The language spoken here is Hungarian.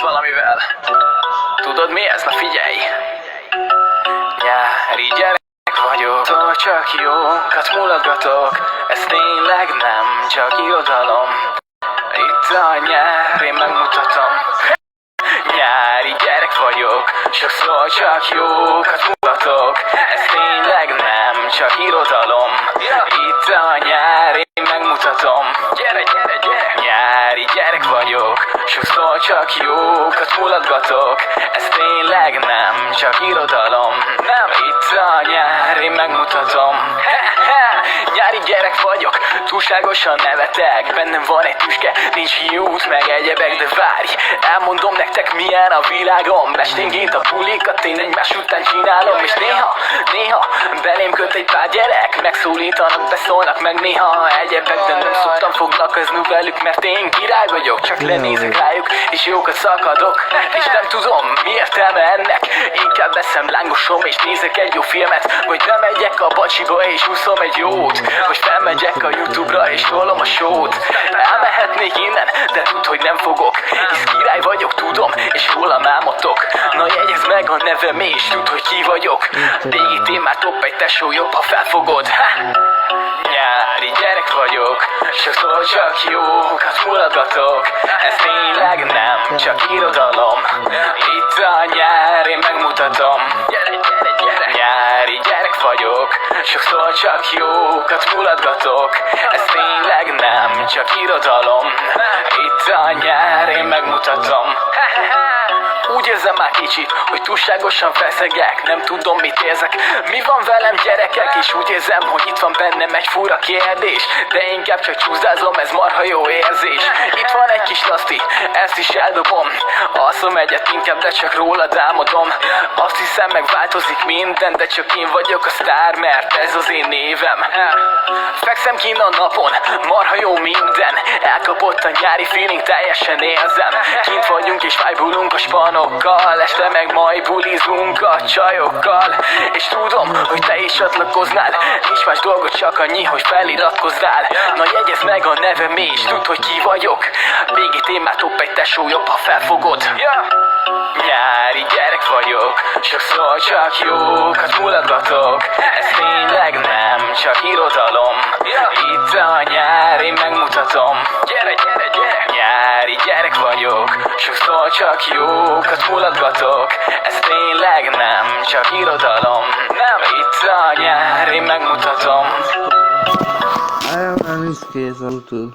valamivel. Tudod mi ez? Na figyelj! Nyári gyerek vagyok, szóval csak jókat mulatgatok. Ez tényleg nem csak irodalom. Itt a nyár, én megmutatom. Nyári gyerek vagyok, sokszor csak jókat mutatok. Ez tényleg nem csak irodalom. Itt a nyár, én megmutatom. Gyere, gyere, gyere! Nyári gyerek vagyok, sokszor csak jókat mulatgatok. Ez tényleg nem csak irodalom. Nem, itt a nyár, én megmutatom. Nyári gyerek vagyok, túlságosan nevetek. Bennem van egy tüske, nincs hiút meg egyebek. De várj, elmondom nektek milyen a világom. Esténként a bulikat én egymás után csinálom. És néha belém köt egy pár gyerek. Megszólítanak, beszólnak meg néha egyebek. De nem szoktam foglalkozni velük, mert én király vagyok. Csak lenézek rájuk, és jókat szakadok. És nem tudom, mi értelme ennek. Inkább veszem lángosom, és nézek egy jó filmet. Vagy bemegyek a bacsiba, és úszom egy jót. Vagy felmegyek a YouTube-ra, és tolom a sót. Elmehetnék innen, de tudd, hogy nem fogok. Hisz király vagyok, tudom, és rólam álmodtok. Na jegyezd meg a nevem, és tudd, hogy ki vagyok. Régi témát top egy tesó, jobb, ha felfogod. Nyári gyerek vagyok, sokszor csak jókat mulatgatok. Ez tényleg nem csak irodalom. Itt a nyár, én megmutatom. Gyere, gyere, gyere! Nyári gyerek vagyok, sokszor csak jókat mulatgatok. Ez tényleg nem csak irodalom. Itt a nyár, én megmutatom. Úgy érzem már kicsit, hogy túlságosan feszegek. Nem tudom, mit érzek, mi van velem gyerekek. És úgy érzem, hogy itt van bennem egy fura kérdés. De inkább csak csúzdázom, ez marha jó érzés. Itt van egy kis laszti, ezt is eldobom. Alszom egyet inkább, de csak rólad álmodom. Azt hiszem megváltozik minden, de csak én vagyok a sztár, mert ez az én névem. Fekszem kint a napon, marha jó minden. Elkapott a nyári feeling, teljesen érzem. Kint vagyunk és vibe-ulunk a spanokkal. Este meg majd bulizunk a csajokkal. És tudom, hogy te is csatlakoznál. Nincs más dolgot, csak annyi, hogy feliratkozzál. Na jegyezd meg a nevem, és tudd, hogy ki vagyok. Végi témát top egy tesó, jobb, ha felfogod. Nyári gyerek vagyok, sokszor csak jókat mulatgatok. Ez tényleg nem csak irodalom. Itt a nyár, én megmutatom. Gyere, gyere, gyere! Nyári gyerek vagyok, sokszor csak jókat mulatgatok. Ez tényleg nem csak irodalom. Nem, itt a nyár, én megmutatom. I am a miskéz autó.